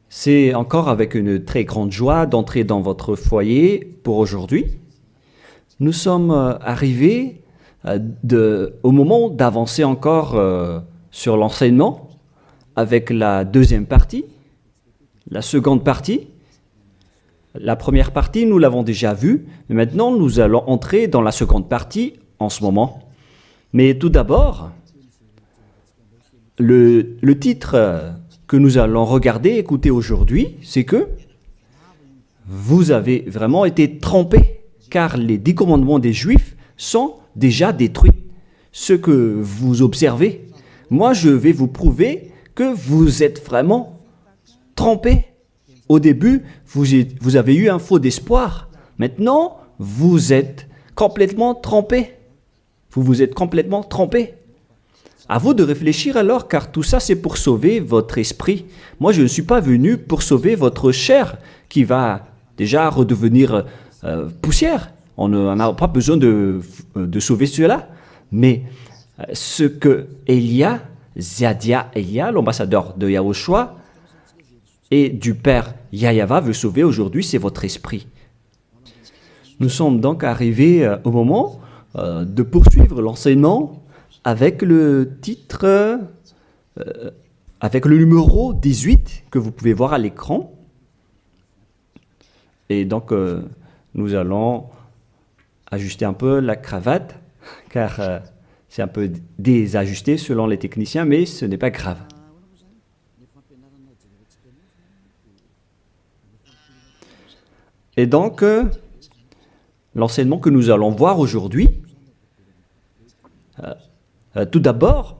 C'est encore avec une très grande joie d'entrer dans votre foyer pour aujourd'hui. Nous sommes arrivés au moment d'avancer encore sur l'enseignement avec la deuxième partie, la seconde partie. La première partie, nous l'avons déjà vue, mais maintenant nous allons entrer dans la seconde partie en ce moment. Mais tout d'abord, le titre que nous allons regarder, écouter aujourd'hui, c'est que vous avez vraiment été trompés, car les 10 commandements des Juifs sont déjà détruits. Ce que vous observez, moi je vais vous prouver que vous êtes vraiment trompés. Au début, vous avez eu un faux d'espoir. Maintenant, vous êtes complètement trompés. Vous vous êtes complètement trompés. À vous de réfléchir alors, car tout ça, c'est pour sauver votre esprit. Moi, je ne suis pas venu pour sauver votre chair, qui va déjà redevenir poussière. On n'a pas besoin de sauver cela. Mais ce que Elia, Zadia Elia, l'ambassadeur de Yahushua, et du Père Yahyawa veut sauver aujourd'hui, c'est votre esprit. Nous sommes donc arrivés au moment de poursuivre l'enseignement avec le titre, avec le numéro 18 que vous pouvez voir à l'écran. Et donc, nous allons ajuster un peu la cravate, car c'est un peu désajusté selon les techniciens, mais ce n'est pas grave. Et donc, l'enseignement que nous allons voir aujourd'hui, tout d'abord,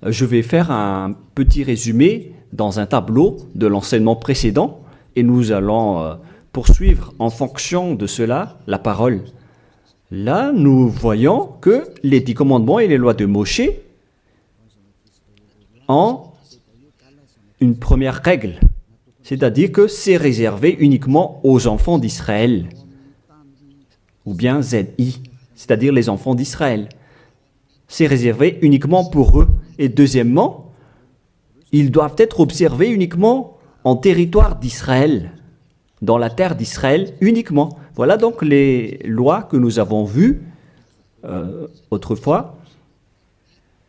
je vais faire un petit résumé dans un tableau de l'enseignement précédent et nous allons poursuivre en fonction de cela la parole. Là, nous voyons que les 10 commandements et les lois de Moshe ont une première règle. C'est-à-dire que c'est réservé uniquement aux enfants d'Israël, ou bien ZI, c'est-à-dire les enfants d'Israël. C'est réservé uniquement pour eux. Et deuxièmement, ils doivent être observés uniquement en territoire d'Israël, dans la terre d'Israël uniquement. Voilà donc les lois que nous avons vues autrefois.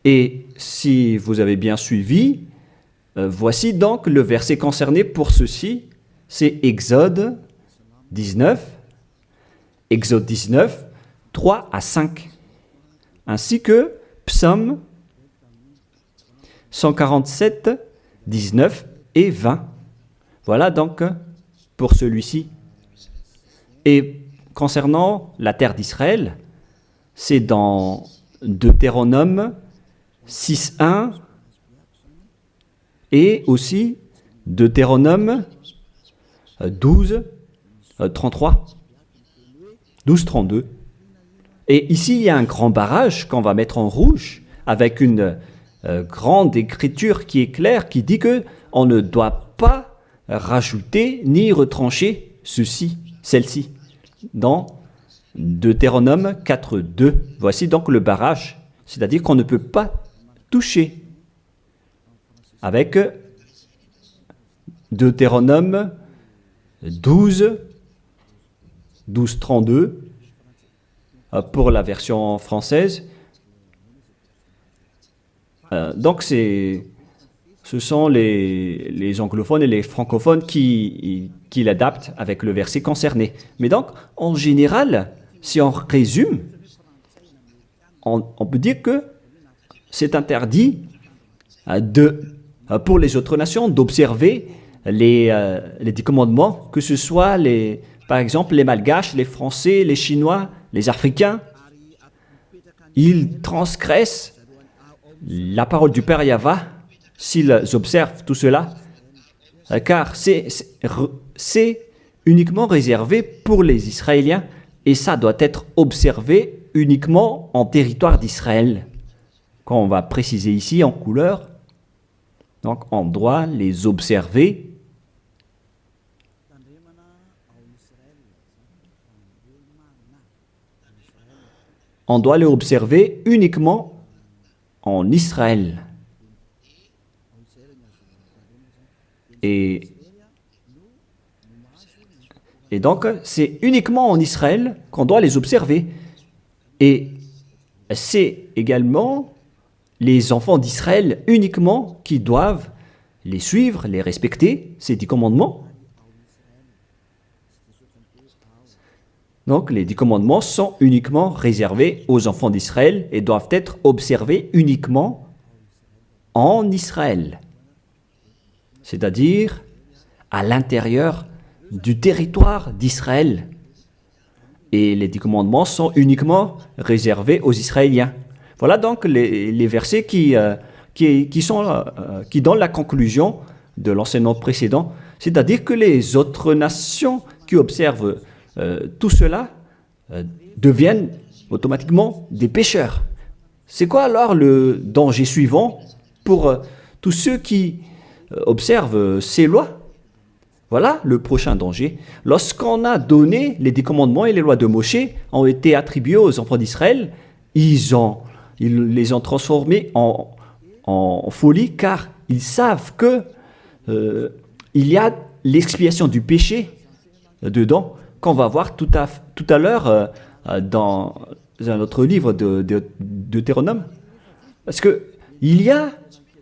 Et si vous avez bien suivi, voici donc le verset concerné pour ceci, c'est Exode 19, 3 à 5, ainsi que Psaume 147, 19 et 20. Voilà donc pour celui-ci. Et concernant la terre d'Israël, c'est dans Deutéronome 6.1 et aussi Deutéronome 12.33, 12.32. Et ici, il y a un grand barrage qu'on va mettre en rouge avec une grande écriture qui est claire, qui dit qu'on ne doit pas rajouter ni retrancher celle-ci, dans Deutéronome 4.2. Voici donc le barrage, c'est-à-dire qu'on ne peut pas toucher. Avec Deutéronome 12.32 pour la version française. Donc ce sont les anglophones et les francophones qui l'adaptent avec le verset concerné. Mais donc, en général, si on résume, on peut dire que c'est interdit pour les autres nations d'observer les 10 commandements, que ce soit, par exemple, les Malgaches, les Français, les Chinois, les Africains. Ils transgressent la parole du Père Yahyawa s'ils observent tout cela, car c'est uniquement réservé pour les Israéliens et ça doit être observé uniquement en territoire d'Israël. Quand on va préciser ici en couleur, donc on doit les observer uniquement en Israël. Et, et donc, c'est uniquement en Israël qu'on doit les observer. Et c'est également les enfants d'Israël uniquement qui doivent les suivre, les respecter, ces 10 commandements. Donc, les 10 commandements sont uniquement réservés aux enfants d'Israël et doivent être observés uniquement en Israël, c'est-à-dire à l'intérieur du territoire d'Israël. Et les 10 commandements sont uniquement réservés aux Israéliens. Voilà donc les versets qui donnent la conclusion de l'enseignement précédent, c'est-à-dire que les autres nations qui observent tout cela deviennent automatiquement des pécheurs. C'est quoi alors le danger suivant pour tous ceux qui observent ces lois? Voilà le prochain danger. Lorsqu'on a donné les 10 commandements et les lois de Moshe ont été attribués aux enfants d'Israël, ils les ont transformés en folie car ils savent que il y a l'expiation du péché dedans qu'on va voir tout à l'heure dans un autre livre de Deutéronome. Parce que il y a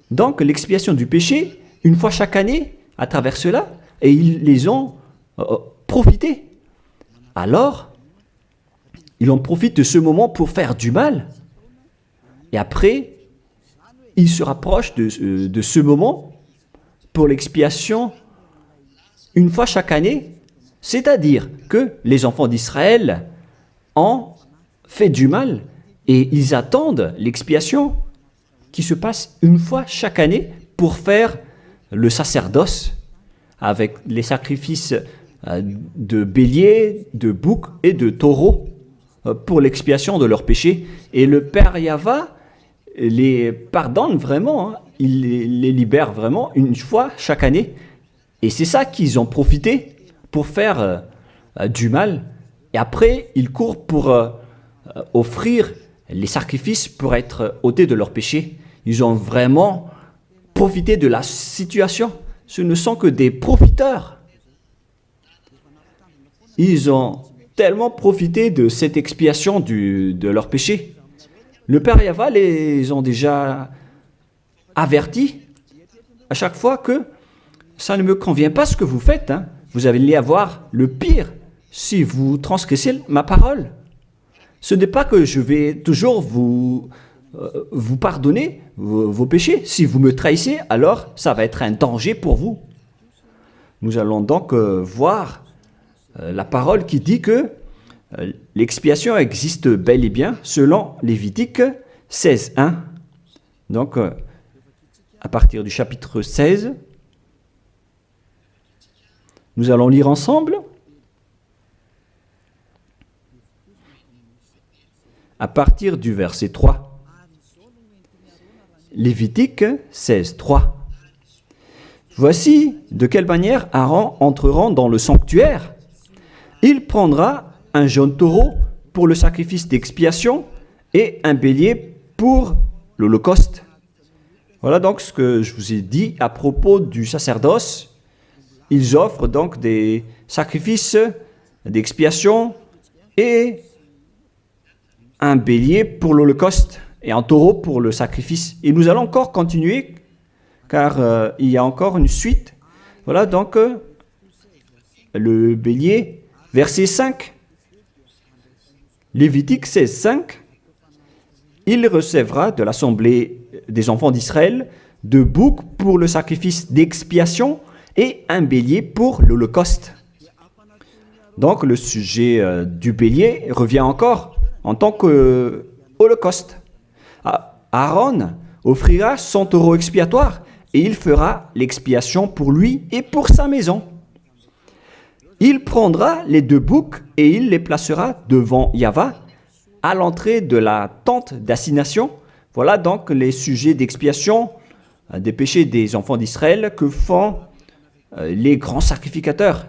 donc l'expiation du péché une fois chaque année à travers cela et ils les ont profité. Alors, ils en profitent de ce moment pour faire du mal. Et après, ils se rapprochent de ce moment pour l'expiation une fois chaque année. C'est-à-dire que les enfants d'Israël ont fait du mal et ils attendent l'expiation qui se passe une fois chaque année pour faire le sacerdoce avec les sacrifices de béliers, de boucs et de taureaux pour l'expiation de leurs péchés. Et le Père Yahva les pardonne vraiment, hein. Il les libère vraiment une fois chaque année. Et c'est ça qu'ils ont profité pour faire du mal. Et après, ils courent pour offrir les sacrifices pour être ôtés de leurs péchés. Ils ont vraiment profité de la situation. Ce ne sont que des profiteurs. Ils ont tellement profité de cette expiation de leurs péchés. Le Père Yahva les ont déjà avertis à chaque fois que ça ne me convient pas ce que vous faites, hein. Vous allez avoir le pire si vous transgressez ma parole. Ce n'est pas que je vais toujours vous pardonner vos péchés. Si vous me trahissez, alors ça va être un danger pour vous. Nous allons donc voir la parole qui dit que l'expiation existe bel et bien selon Lévitique 16:1. Donc, à partir du chapitre 16, nous allons lire ensemble. À partir du verset 3. Lévitique 16:3. Voici de quelle manière Aaron entrera dans le sanctuaire. Il prendra un jeune taureau pour le sacrifice d'expiation et un bélier pour l'holocauste. Voilà donc ce que je vous ai dit à propos du sacerdoce. Ils offrent donc des sacrifices d'expiation et un bélier pour l'holocauste et un taureau pour le sacrifice. Et nous allons encore continuer car il y a encore une suite. Voilà donc le bélier, verset 5. Lévitique 16:5. Il recevra de l'assemblée des enfants d'Israël 2 boucs pour le sacrifice d'expiation et un bélier pour l'holocauste. Donc le sujet du bélier revient encore en tant qu'holocauste. Aaron offrira son taureau expiatoire et il fera l'expiation pour lui et pour sa maison. Il prendra les 2 boucs et il les placera devant Yahva à l'entrée de la tente d'assignation. Voilà donc les sujets d'expiation des péchés des enfants d'Israël que font les grands sacrificateurs.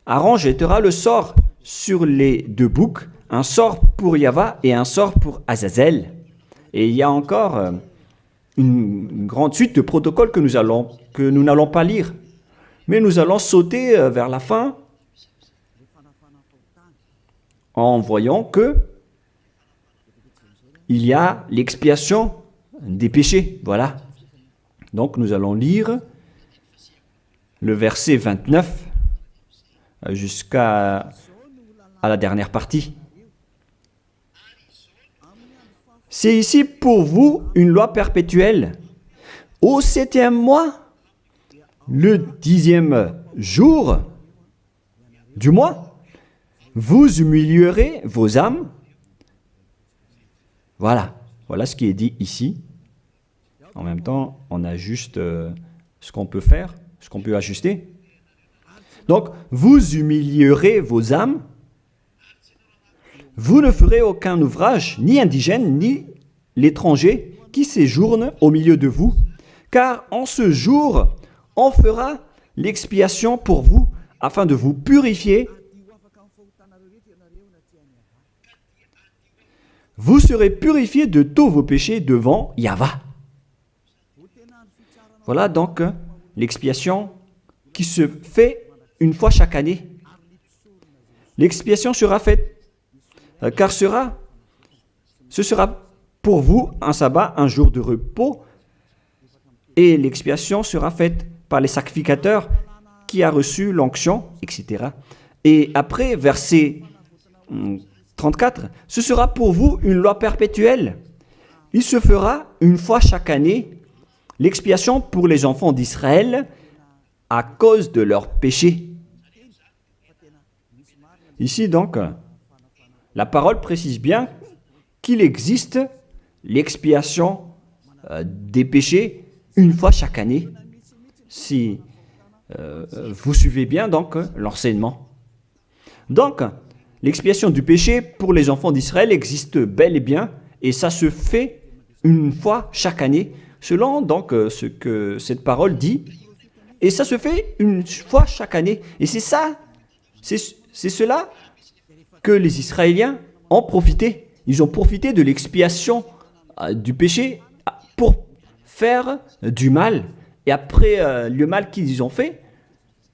Aaron jettera le sort sur les 2 boucs, un sort pour Yahva et un sort pour Azazel. Et il y a encore une grande suite de protocoles que nous n'allons pas lire. Mais nous allons sauter vers la fin en voyant que il y a l'expiation des péchés. Voilà. Donc nous allons lire le verset 29 jusqu'à la dernière partie. C'est ici pour vous une loi perpétuelle. Au 7e mois, le 10e jour du mois, vous humilierez vos âmes. Voilà, voilà ce qui est dit ici. En même temps, on ajuste ce qu'on peut faire, ce qu'on peut ajuster. Donc, vous humilierez vos âmes. Vous ne ferez aucun ouvrage, ni indigène, ni l'étranger, qui séjourne au milieu de vous, car en ce jour, on fera l'expiation pour vous, afin de vous purifier. Vous serez purifiés de tous vos péchés devant Yahva. Voilà donc l'expiation qui se fait une fois chaque année. L'expiation sera faite, car ce sera pour vous un sabbat, un jour de repos, et l'expiation sera faite par les sacrificateurs qui a reçu l'onction, etc. Et après, verset 34, ce sera pour vous une loi perpétuelle. Il se fera une fois chaque année l'expiation pour les enfants d'Israël à cause de leurs péchés. Ici donc, la parole précise bien qu'il existe l'expiation des péchés une fois chaque année. Si vous suivez bien donc l'enseignement. Donc, l'expiation du péché pour les enfants d'Israël existe bel et bien, et ça se fait une fois chaque année, selon donc ce que cette parole dit. Et ça se fait une fois chaque année. Et c'est ça, c'est cela que les Israéliens ont profité. Ils ont profité de l'expiation du péché pour faire du mal. Et après le mal qu'ils ont fait,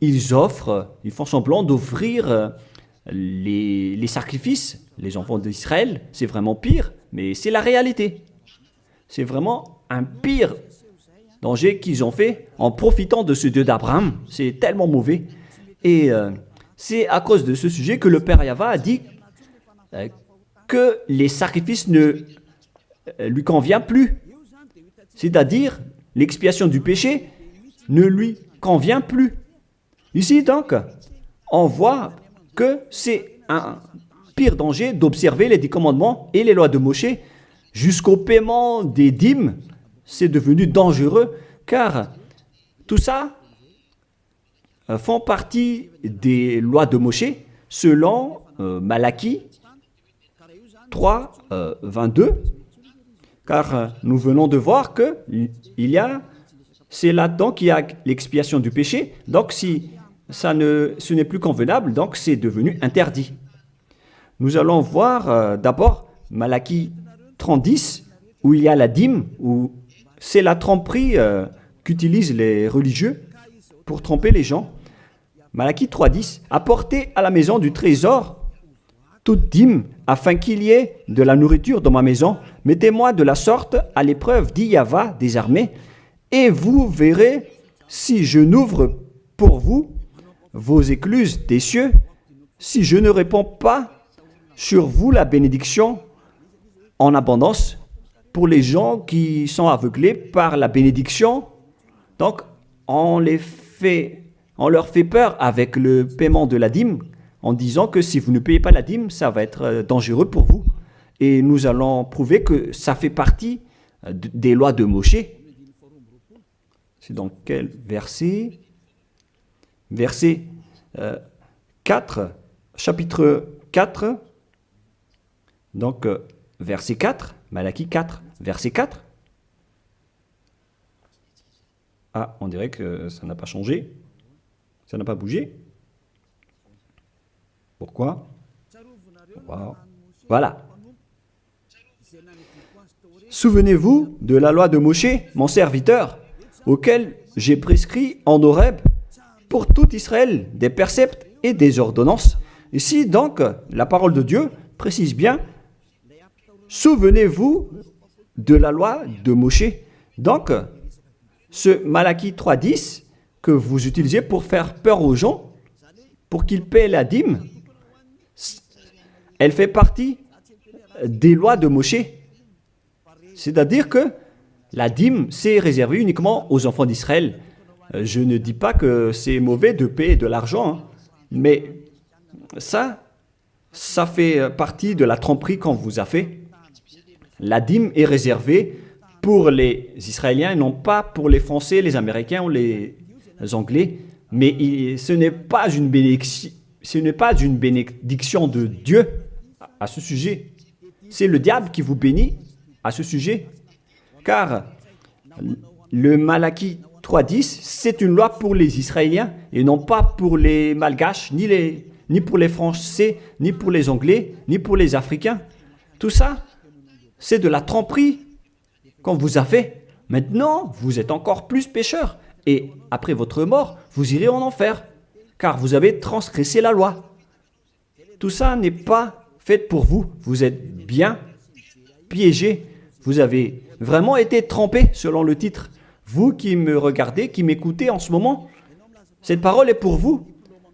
ils font semblant d'offrir les sacrifices. Les enfants d'Israël, c'est vraiment pire, mais c'est la réalité. C'est vraiment un pire danger qu'ils ont fait en profitant de ce Dieu d'Abraham. C'est tellement mauvais. Et c'est à cause de ce sujet que le Père Yahva a dit que les sacrifices ne lui conviennent plus. C'est-à-dire, l'expiation du péché ne lui convient plus. Ici, donc, on voit que c'est un pire danger d'observer les 10 commandements et les lois de Moshe jusqu'au paiement des dîmes. C'est devenu dangereux car tout ça font partie des lois de Moshe selon Malachie 3, 22. Car nous venons de voir que c'est là-dedans qu'il y a l'expiation du péché. Donc si ce n'est plus convenable, donc c'est devenu interdit. Nous allons voir d'abord Malachie 30:10, où il y a la dîme, où c'est la tromperie qu'utilisent les religieux pour tromper les gens. Malachie 3:10, apportez à la maison du trésor toute dîme, afin qu'il y ait de la nourriture dans ma maison. Mettez-moi de la sorte à l'épreuve, dit Yahva des armées, et vous verrez si je n'ouvre pour vous vos écluses des cieux, si je ne répands pas sur vous la bénédiction en abondance. Pour les gens qui sont aveuglés par la bénédiction, donc on leur fait peur avec le paiement de la dîme, en disant que si vous ne payez pas la dîme, ça va être dangereux pour vous. Et nous allons prouver que ça fait partie des lois de Moshe. C'est dans quel verset? Verset 4, chapitre 4, donc verset 4, Malachie 4, verset 4. Ah, on dirait que ça n'a pas changé, ça n'a pas bougé. Pourquoi? Wow. Voilà. Souvenez-vous de la loi de Moshe, mon serviteur, auquel j'ai prescrit en Horeb pour tout Israël, des préceptes et des ordonnances. Ici, donc, la parole de Dieu précise bien, souvenez-vous de la loi de Moshe. Donc, ce Malachie 3.10 que vous utilisez pour faire peur aux gens, pour qu'ils paient la dîme, elle fait partie des lois de Moshe. C'est-à-dire que la dîme, c'est réservé uniquement aux enfants d'Israël. Je ne dis pas que c'est mauvais de payer de l'argent, hein, mais ça fait partie de la tromperie qu'on vous a fait. La dîme est réservée pour les Israéliens, non pas pour les Français, les Américains ou les Anglais, mais ce n'est pas une bénédiction de Dieu à ce sujet. C'est le diable qui vous bénit à ce sujet, car le Malachie 3.10, c'est une loi pour les Israéliens et non pas pour les Malgaches, ni pour les Français, ni pour les Anglais, ni pour les Africains. Tout ça, c'est de la tromperie qu'on vous a fait. Maintenant, vous êtes encore plus pécheurs. Et après votre mort, vous irez en enfer, car vous avez transgressé la loi. Tout ça n'est pas fait pour vous. Vous êtes bien piégés. Vous avez vraiment été trompés, selon le titre. Vous qui me regardez, qui m'écoutez en ce moment, cette parole est pour vous.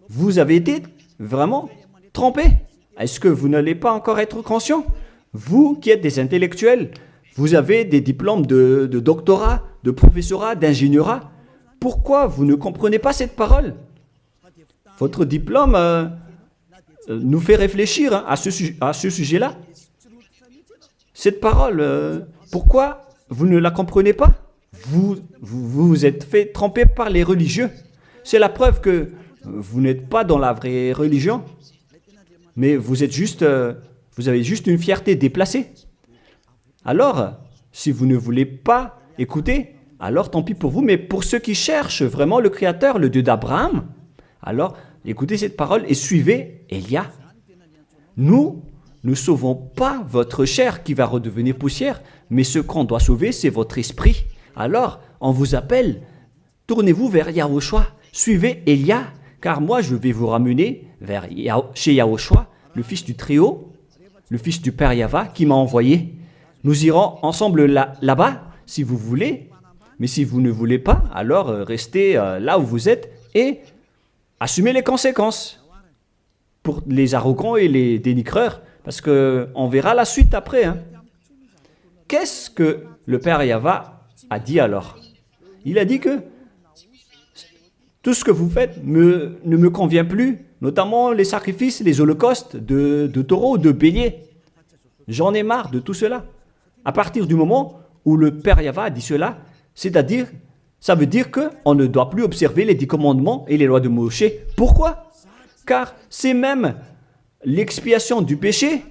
Vous avez été vraiment trompés. Est-ce que vous n'allez pas encore être conscient? Vous qui êtes des intellectuels, vous avez des diplômes de doctorat, de professorat, d'ingénierat. Pourquoi vous ne comprenez pas cette parole? Votre diplôme nous fait réfléchir à ce sujet-là. Cette parole, pourquoi vous ne la comprenez pas? Vous vous êtes fait tromper par les religieux. C'est la preuve que vous n'êtes pas dans la vraie religion, mais vous avez juste une fierté déplacée. Alors, si vous ne voulez pas écouter, alors tant pis pour vous, mais pour ceux qui cherchent vraiment le Créateur, le Dieu d'Abraham, alors écoutez cette parole et suivez Élia. Nous ne sauvons pas votre chair qui va redevenir poussière, mais ce qu'on doit sauver, c'est votre esprit. Alors, on vous appelle, tournez-vous vers Yahushua, suivez Élia, car moi je vais vous ramener chez Yahushua, le fils du Très-Haut, le fils du Père Yahva qui m'a envoyé. Nous irons ensemble là-bas, si vous voulez, mais si vous ne voulez pas, alors restez là où vous êtes et assumez les conséquences pour les arrogants et les dénigreurs, parce qu'on verra la suite après. Hein. Qu'est-ce que le Père Yahva a dit alors? Il a dit que tout ce que vous faites ne me convient plus, notamment les sacrifices, les holocaustes de taureaux, de béliers. J'en ai marre de tout cela. À partir du moment où le Père Yahva a dit cela, c'est-à-dire, ça veut dire qu'on ne doit plus observer les 10 commandements et les lois de Moshe. Pourquoi? Car c'est même l'expiation du péché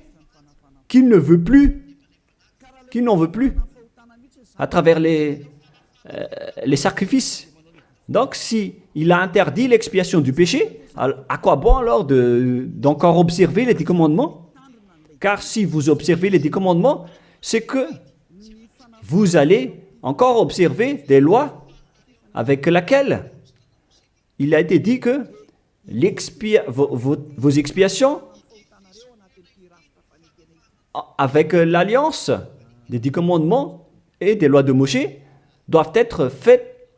qu'il ne veut plus, qu'il n'en veut plus, à travers les sacrifices. Donc, si il a interdit l'expiation du péché, à quoi bon alors d'encore observer les 10 commandements? Car si vous observez les 10 commandements, c'est que vous allez encore observer des lois avec lesquelles il a été dit que vos expiations avec l'alliance des 10 commandements et des lois de Moshe doivent être faites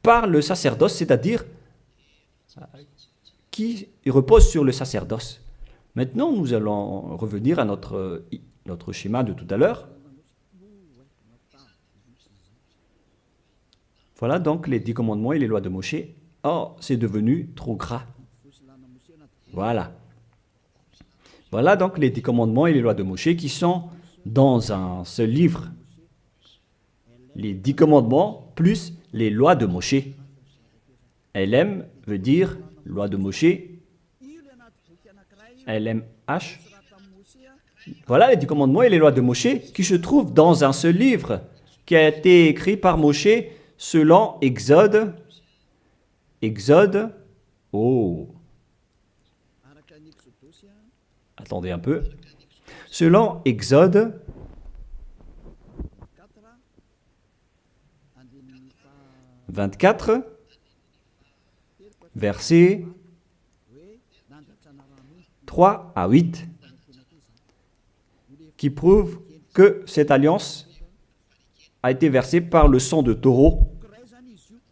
par le sacerdoce, c'est-à-dire qui repose sur le sacerdoce. Maintenant, nous allons revenir à notre schéma de tout à l'heure. Voilà donc les 10 commandements et les lois de Moshe. Oh, c'est devenu trop gras. Voilà. Voilà donc les 10 commandements et les lois de Moshe qui sont dans un seul livre. Les 10 commandements plus les lois de Moshe. LM veut dire loi de Moshe. LMH. Voilà les 10 commandements et les lois de Moshe qui se trouvent dans un seul livre qui a été écrit par Moshe selon Exode. Exode. Oh. Attendez un peu. Selon Exode 24, versets 3 à 8, qui prouvent que cette alliance a été versée par le sang de taureau.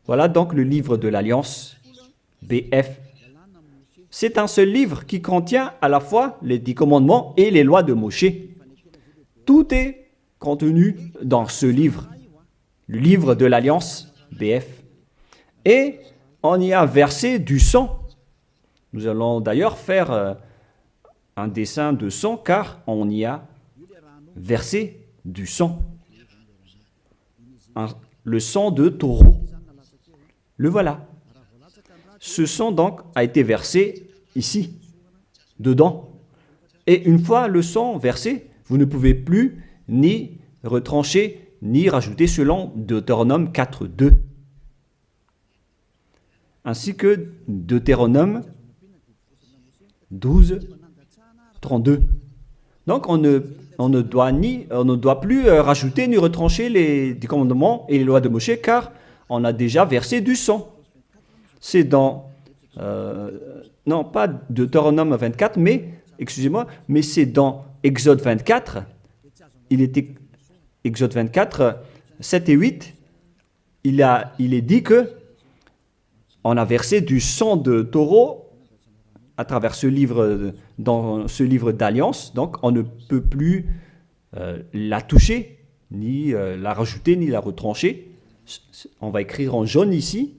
Voilà donc le livre de l'Alliance, BF. C'est un seul livre qui contient à la fois les 10 commandements et les lois de Moshe. Tout est contenu dans ce livre, le livre de l'Alliance, BF. Et on y a versé du sang. Nous allons d'ailleurs faire un dessin de sang car on y a versé du sang. Le sang de taureau. Le voilà. Ce sang donc a été versé ici, dedans. Et une fois le sang versé, vous ne pouvez plus ni retrancher, ni rajouter selon Deutéronome 4.2. Ainsi que Deutéronome 12.32. Donc on ne doit plus rajouter ni retrancher les commandements et les lois de Moshe car on a déjà versé du sang. C'est dans, non pas Deutéronome 24, mais, excusez-moi, mais c'est dans Exode 24. Il était Exode 24, 7 et 8. Il est dit que on a versé du sang de taureau à travers ce livre, dans ce livre d'alliance. Donc on ne peut plus la toucher, ni la rajouter, ni la retrancher. On va écrire en jaune ici.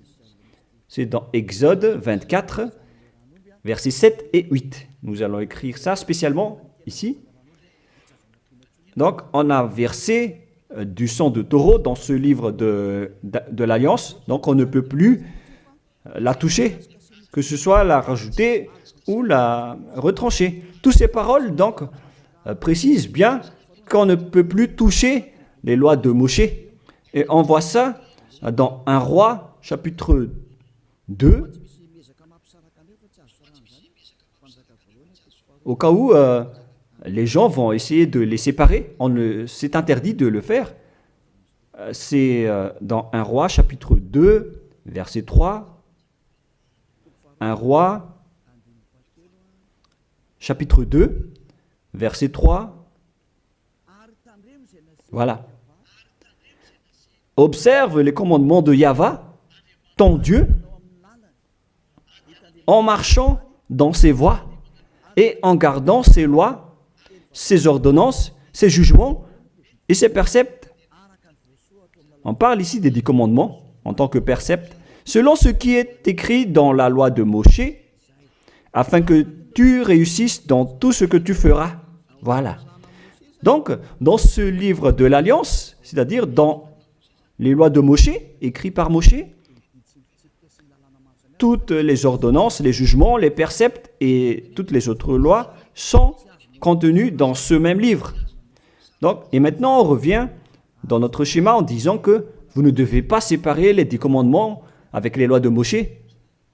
C'est dans Exode 24, versets 7 et 8. Nous allons écrire ça spécialement ici. Donc, on a versé du sang de taureau dans ce livre de l'Alliance. Donc, on ne peut plus la toucher, que ce soit la rajouter ou la retrancher. Toutes ces paroles, donc, précisent bien qu'on ne peut plus toucher les lois de Moshe. Et on voit ça dans 1 Roi, chapitre 2, au cas où les gens vont essayer de les séparer. C'est interdit de le faire. C'est dans 1 Roi, chapitre 2, verset 3. 1 Roi, chapitre 2, verset 3. Voilà. Observe les commandements de Yahvé, ton Dieu, en marchant dans ses voies et en gardant ses lois, ses ordonnances, ses jugements et ses préceptes. On parle ici des 10 commandements en tant que préceptes, selon ce qui est écrit dans la loi de Moshe, afin que tu réussisses dans tout ce que tu feras. Voilà. Donc, dans ce livre de l'Alliance, c'est-à-dire dans les lois de Moshe, écrits par Moshe, toutes les ordonnances, les jugements, les préceptes et toutes les autres lois sont contenues dans ce même livre. Donc, et maintenant, on revient dans notre schéma en disant que vous ne devez pas séparer les 10 commandements avec les lois de Moshe.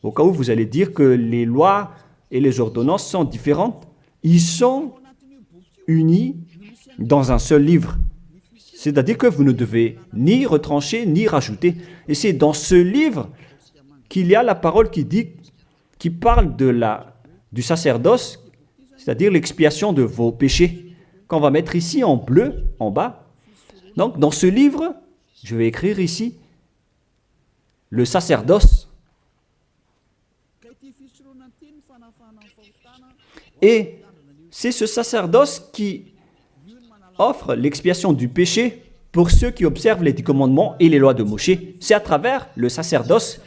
Au cas où vous allez dire que les lois et les ordonnances sont différentes, ils sont unis dans un seul livre. C'est-à-dire que vous ne devez ni retrancher ni rajouter. Et c'est dans ce livre qu'il y a la parole qui parle du sacerdoce, c'est-à-dire l'expiation de vos péchés, qu'on va mettre ici en bleu, en bas. Donc, dans ce livre, je vais écrire ici le sacerdoce. Et c'est ce sacerdoce qui offre l'expiation du péché pour ceux qui observent les 10 commandements et les lois de Moshe. C'est à travers le sacerdoce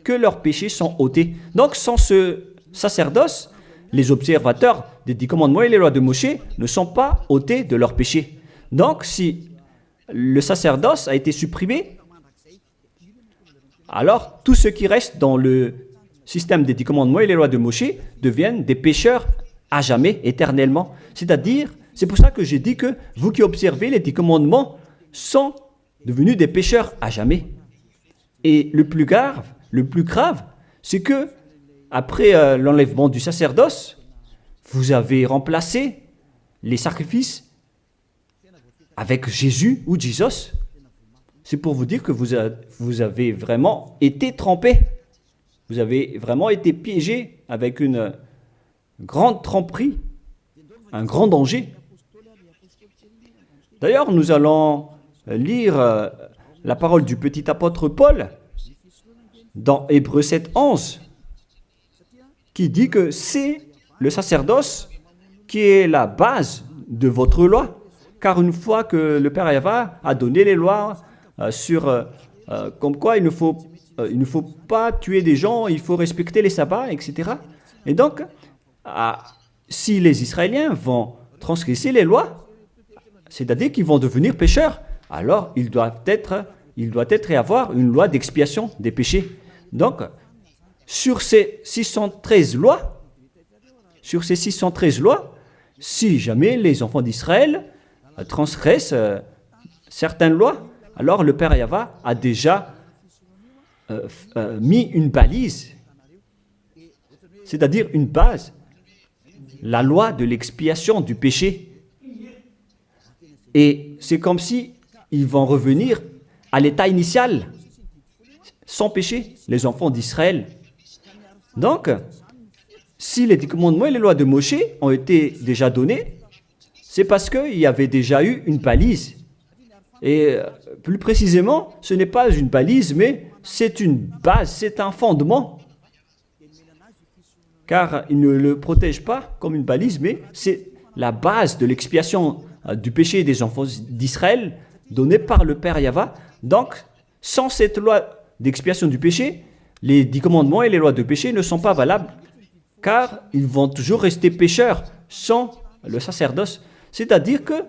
que leurs péchés sont ôtés. Donc, sans ce sacerdoce, les observateurs des 10 commandements et les lois de Moshe ne sont pas ôtés de leurs péchés. Donc, si le sacerdoce a été supprimé, alors tout ce qui reste dans le système des 10 commandements et les lois de Moshe deviennent des pécheurs à jamais, éternellement. C'est-à-dire, c'est pour ça que j'ai dit que vous qui observez les 10 commandements sont devenus des pécheurs à jamais. Et le plus grave, c'est que après l'enlèvement du sacerdoce, vous avez remplacé les sacrifices avec Jésus ou Jesus. C'est pour vous dire que vous avez vraiment été trempés. Vous avez vraiment été piégés avec une grande tromperie, un grand danger. D'ailleurs, nous allons lire la parole du petit apôtre Paul dans Hébreux 7:11, qui dit que c'est le sacerdoce qui est la base de votre loi. Car une fois que le Père Yahva a donné les lois comme quoi il ne faut pas tuer des gens, il faut respecter les sabbats, etc. Et donc, si les Israéliens vont transgresser les lois, c'est-à-dire qu'ils vont devenir pécheurs, alors il doit être et avoir une loi d'expiation des péchés. Donc, sur ces 613 lois, si jamais les enfants d'Israël transgressent certaines lois, alors le Père Yahva a déjà mis une balise, c'est-à-dire une base, la loi de l'expiation du péché. Et c'est comme si ils vont revenir à l'état initial, sans péché, les enfants d'Israël. Donc, si les 10 commandements et les lois de Moshe ont été déjà donnés, c'est parce qu'il y avait déjà eu une balise. Et plus précisément, ce n'est pas une balise, mais c'est une base, c'est un fondement. Car il ne le protège pas comme une balise, mais c'est la base de l'expiation du péché des enfants d'Israël donnée par le Père Yahva. Donc, sans cette loi d'expiation du péché, les 10 commandements et les lois de péché ne sont pas valables, car ils vont toujours rester pécheurs sans le sacerdoce. C'est-à-dire que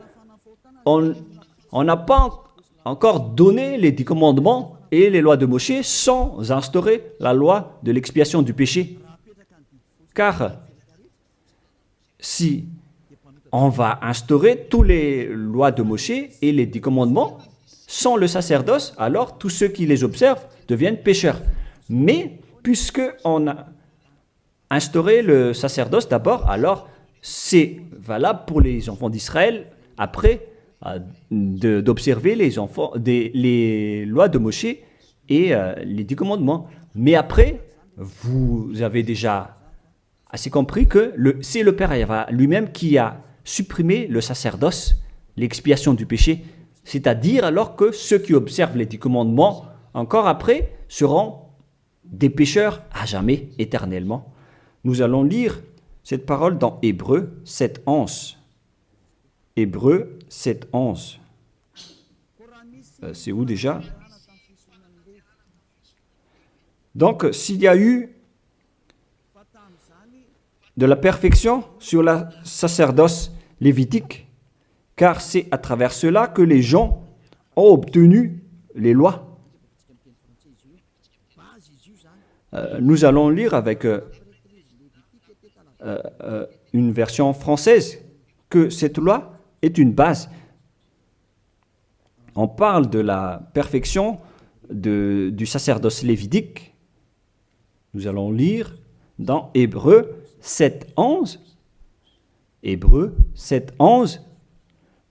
on n'a pas encore donné les 10 commandements et les lois de Moshe sans instaurer la loi de l'expiation du péché. Car si on va instaurer toutes les lois de Moshe et les 10 commandements sans le sacerdoce, alors tous ceux qui les observent deviennent pécheurs. Mais puisque on a instauré le sacerdoce d'abord, alors c'est valable pour les enfants d'Israël après d'observer les lois de Moshe et les 10 commandements. Mais après, vous avez déjà assez compris que c'est le Père Yahva lui-même qui a supprimé le sacerdoce, l'expiation du péché. C'est-à-dire alors que ceux qui observent les 10 commandements, encore après, seront des pécheurs à jamais, éternellement. Nous allons lire cette parole dans Hébreux 7:11. Hébreux 7:11. C'est où déjà? Donc, s'il y a eu de la perfection sur la sacerdoce lévitique, car c'est à travers cela que les gens ont obtenu les lois. Nous allons lire avec une version française que cette loi est une base. On parle de la perfection du sacerdoce lévitique. Nous allons lire dans Hébreux 7:11. Hébreux 7:11.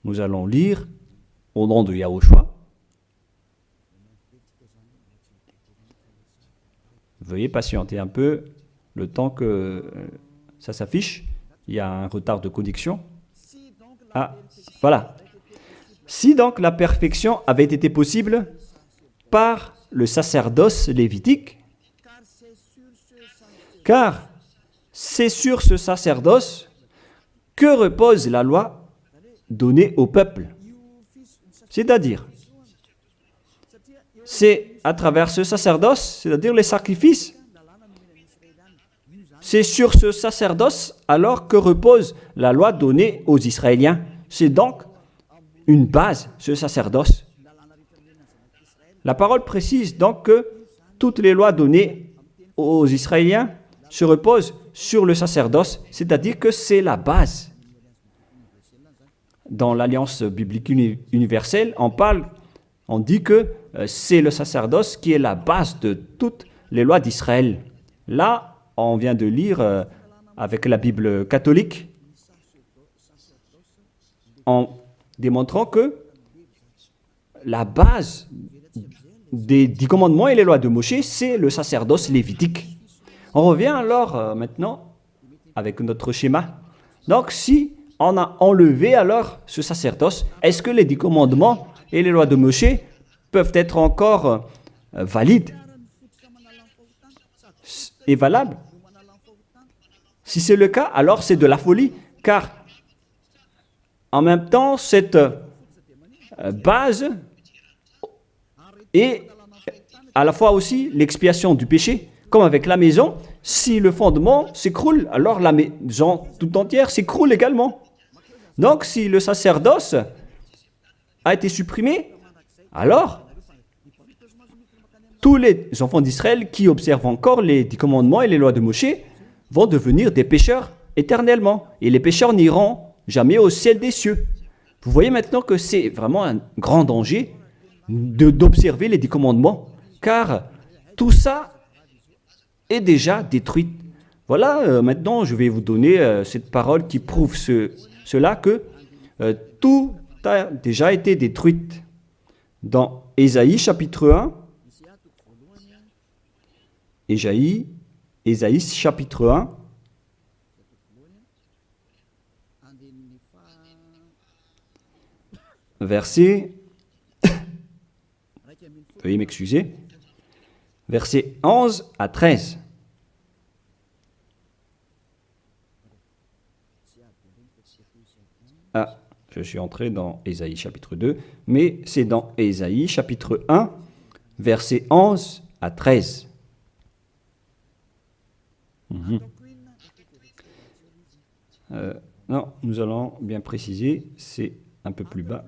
Nous allons lire au nom de Yahushua. Veuillez patienter un peu le temps que ça s'affiche. Il y a un retard de connexion. Ah, voilà. Si donc la perfection avait été possible par le sacerdoce lévitique, car c'est sur ce sacerdoce que repose la loi donnée au peuple. C'est-à-dire, c'est à travers ce sacerdoce, c'est-à-dire les sacrifices, c'est sur ce sacerdoce alors que repose la loi donnée aux Israéliens. C'est donc une base, ce sacerdoce. La parole précise donc que toutes les lois données aux Israéliens se reposent sur le sacerdoce, c'est-à-dire que c'est la base. Dans l'Alliance biblique universelle, on dit que c'est le sacerdoce qui est la base de toutes les lois d'Israël. Là, on vient de lire avec la Bible catholique, en démontrant que la base des 10 commandements et les lois de Moshe, c'est le sacerdoce lévitique. On revient alors maintenant avec notre schéma. Donc, si on a enlevé alors ce sacerdoce, est-ce que les 10 commandements et les lois de Moshe peuvent être encore valides et valables? Si c'est le cas, alors c'est de la folie, car en même temps, cette base est à la fois aussi l'expiation du péché, comme avec la maison. Si le fondement s'écroule, alors la maison tout entière s'écroule également. Donc, si le sacerdoce a été supprimé, alors tous les enfants d'Israël qui observent encore les 10 commandements et les lois de Moshe vont devenir des pécheurs éternellement. Et les pécheurs n'iront jamais au ciel des cieux. Vous voyez maintenant que c'est vraiment un grand danger d'observer les 10 commandements, car tout ça est déjà détruit. Voilà, maintenant je vais vous donner cette parole qui prouve cela, que tout a déjà été détruit. Dans Ésaïe chapitre 1, Ésaïe chapitre 1, verset, veuillez m'excuser, verset 11 à 13. Ah, je suis entré dans Ésaïe chapitre 2, mais c'est dans Ésaïe chapitre 1, verset 11 à 13. Non, nous allons bien préciser, c'est un peu plus bas.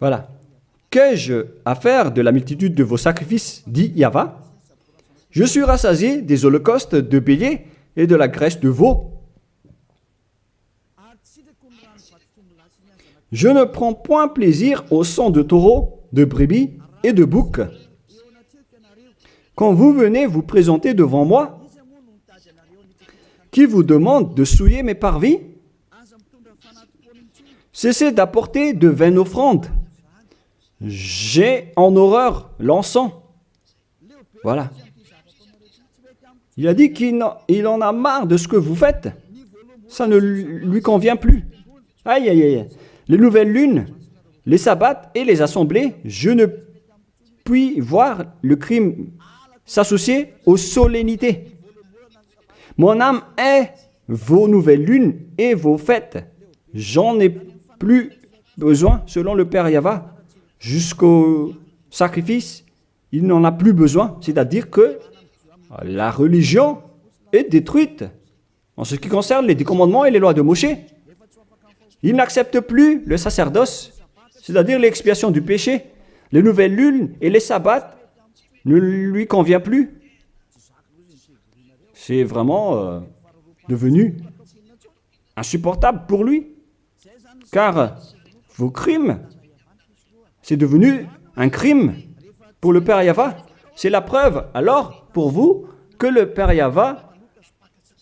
Voilà. Qu'ai-je à faire de la multitude de vos sacrifices, dit Yahva? Je suis rassasié des holocaustes de béliers et de la graisse de veau. Je ne prends point plaisir au sang de taureaux, de brebis et de boucs. Quand vous venez vous présenter devant moi, qui vous demande de souiller mes parvis? Cessez d'apporter de vaines offrandes. J'ai en horreur l'encens. Voilà. Il a dit qu'il en a marre de ce que vous faites. Ça ne lui convient plus. Aïe, aïe, aïe. Les nouvelles lunes, les sabbats et les assemblées, je ne puis voir le crime s'associer aux solennités. Mon âme est vos nouvelles lunes et vos fêtes. J'en ai plus besoin, selon le Père Yahva, jusqu'au sacrifice, il n'en a plus besoin. C'est-à-dire que la religion est détruite. En ce qui concerne les 10 commandements et les lois de Moshe, il n'accepte plus le sacerdoce, c'est-à-dire l'expiation du péché. Les nouvelles lunes et les sabbats ne lui convient plus. C'est vraiment devenu insupportable pour lui. Car vos crimes, c'est devenu un crime pour le Père Yahva. C'est la preuve, alors, pour vous, que le Père Yahva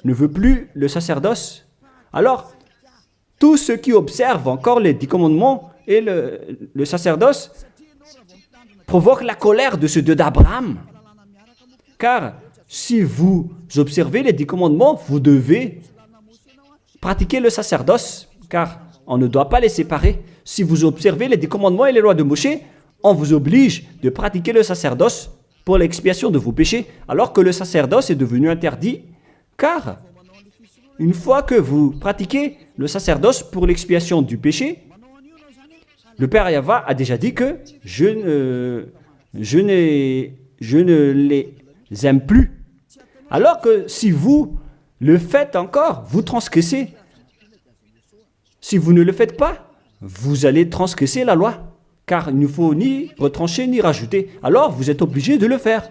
ne veut plus le sacerdoce. Alors, tous ceux qui observent encore les 10 commandements et le sacerdoce provoquent la colère de ce Dieu d'Abraham. Car si vous observez les 10 commandements, vous devez pratiquer le sacerdoce, car on ne doit pas les séparer. Si vous observez les 10 commandements et les lois de Moshe, on vous oblige de pratiquer le sacerdoce pour l'expiation de vos péchés, alors que le sacerdoce est devenu interdit, car une fois que vous pratiquez le sacerdoce pour l'expiation du péché, le Père Yahva a déjà dit que je ne les aime plus. Alors que si vous le faites encore, vous transgressez. Si vous ne le faites pas, vous allez transgresser la loi, car il ne faut ni retrancher ni rajouter. Alors vous êtes obligé de le faire.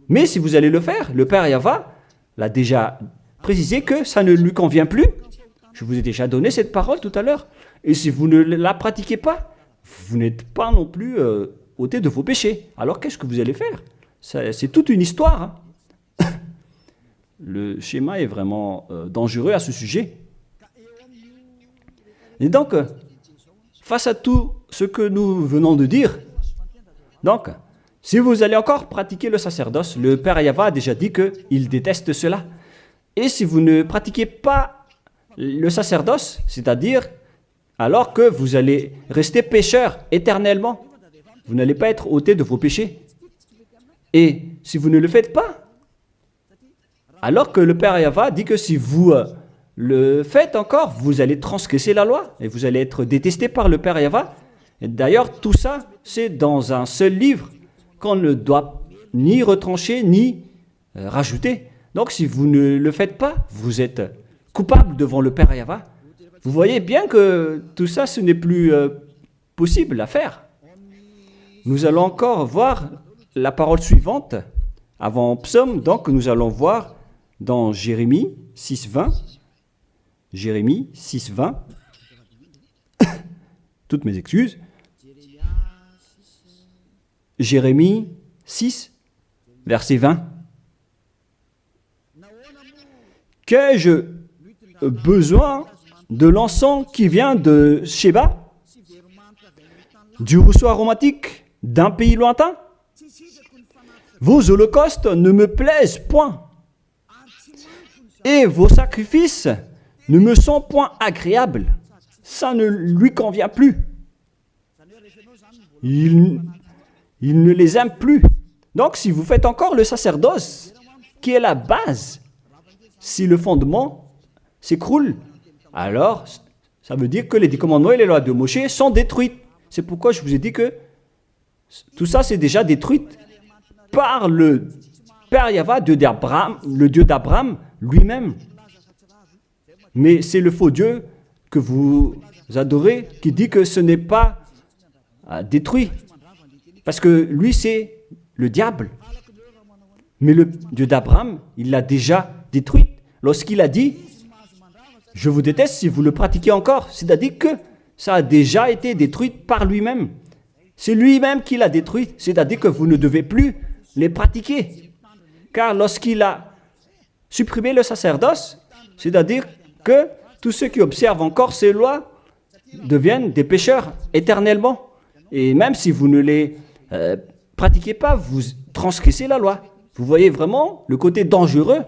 Mais si vous allez le faire, le Père Yahva l'a déjà précisé que ça ne lui convient plus. Je vous ai déjà donné cette parole tout à l'heure. Et si vous ne la pratiquez pas, vous n'êtes pas non plus ôté de vos péchés. Alors qu'est-ce que vous allez faire? C'est toute une histoire. Hein. Le schéma est vraiment dangereux à ce sujet. Et donc, face à tout ce que nous venons de dire, donc, Si vous allez encore pratiquer le sacerdoce, le Père Yahva a déjà dit qu'il déteste cela. Et si vous ne pratiquez pas le sacerdoce, c'est-à-dire alors que vous allez rester pécheur éternellement, vous n'allez pas être ôté de vos péchés. Et si vous ne le faites pas, alors que le Père Yahva dit que si vous le faites encore, vous allez transgresser la loi et vous allez être détesté par le Père Yahva. Et d'ailleurs, tout ça, c'est dans un seul livre qu'on ne doit ni retrancher ni rajouter. Donc, si vous ne le faites pas, vous êtes coupable devant le Père Yahva. Vous voyez bien que tout ça, ce n'est plus possible à faire. Nous allons encore voir la parole suivante avant Psaume. Donc, nous allons voir dans Jérémie 6.20. Jérémie 6.20. Toutes mes excuses. Jérémie 6, verset 20. Qu'ai-je besoin de l'encens qui vient de Sheba, du rousseau aromatique d'un pays lointain? Vos holocaustes ne me plaisent point, et vos sacrifices ne me sont point agréables. Ça ne lui convient plus. Il ne les aime plus. Donc, si vous faites encore le sacerdoce, qui est la base, si le fondement s'écroule, alors ça veut dire que les 10 commandements et les lois de Moshe sont détruites. C'est pourquoi je vous ai dit que tout ça, c'est déjà détruit par le Père Yahva, le Dieu d'Abraham lui-même. Mais c'est le faux Dieu que vous adorez qui dit que ce n'est pas détruit. Parce que lui, c'est le diable. Mais le Dieu d'Abraham, il l'a déjà détruit. Lorsqu'il a dit, je vous déteste si vous le pratiquez encore. C'est-à-dire que ça a déjà été détruit par lui-même. C'est lui-même qui l'a détruit. C'est-à-dire que vous ne devez plus les pratiquer. Car lorsqu'il a supprimé le sacerdoce, c'est-à-dire que tous ceux qui observent encore ces lois deviennent des pécheurs éternellement. Et même si vous ne les pratiquez pas, vous transgressez la loi. Vous voyez vraiment le côté dangereux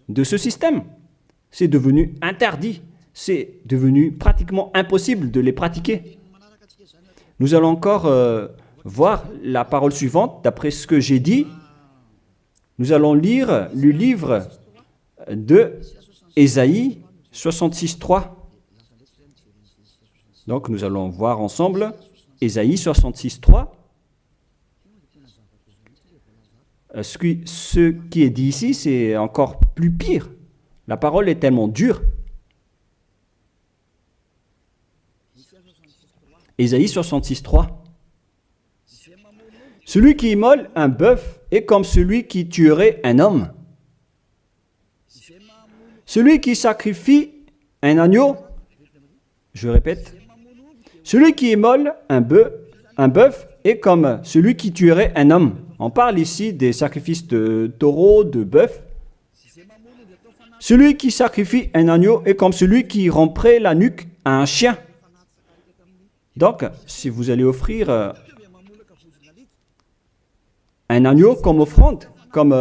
de ce système. C'est devenu interdit. C'est devenu pratiquement impossible de les pratiquer. Nous allons encore voir la parole suivante. D'après ce que j'ai dit, nous allons lire le livre de Ésaïe 66.3. Donc nous allons voir ensemble Ésaïe 66.3. Ce qui est dit ici, c'est encore plus pire. La parole est tellement dure. Ésaïe 66.3. Celui qui immole un bœuf est comme celui qui tuerait un homme. Celui qui sacrifie un agneau, je répète, celui qui immole un bœuf est comme celui qui tuerait un homme. On parle ici des sacrifices de taureau, de bœuf. Celui qui sacrifie un agneau est comme celui qui romprait la nuque à un chien. Donc, si vous allez offrir un agneau comme offrande, comme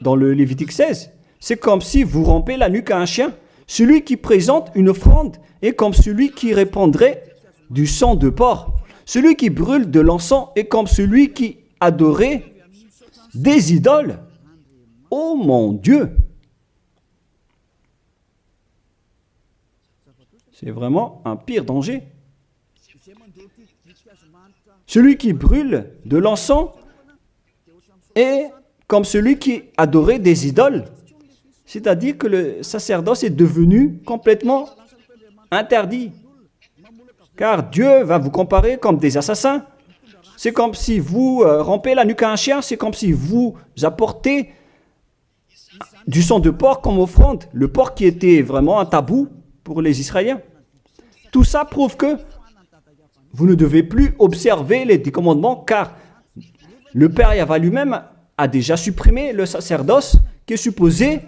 dans le Lévitique 16, c'est comme si vous rompez la nuque à un chien. Celui qui présente une offrande est comme celui qui répandrait du sang de porc. Celui qui brûle de l'encens est comme celui qui adorait des idoles. Oh mon Dieu! C'est vraiment un pire danger. Celui qui brûle de l'encens est comme celui qui adorait des idoles. C'est-à-dire que le sacerdoce est devenu complètement interdit. Car Dieu va vous comparer comme des assassins. C'est comme si vous rompez la nuque à un chien, c'est comme si vous apportez du sang de porc comme offrande. Le porc qui était vraiment un tabou pour les Israéliens. Tout ça prouve que vous ne devez plus observer les 10 commandements, car le Père Yahva lui-même a déjà supprimé le sacerdoce qui est supposé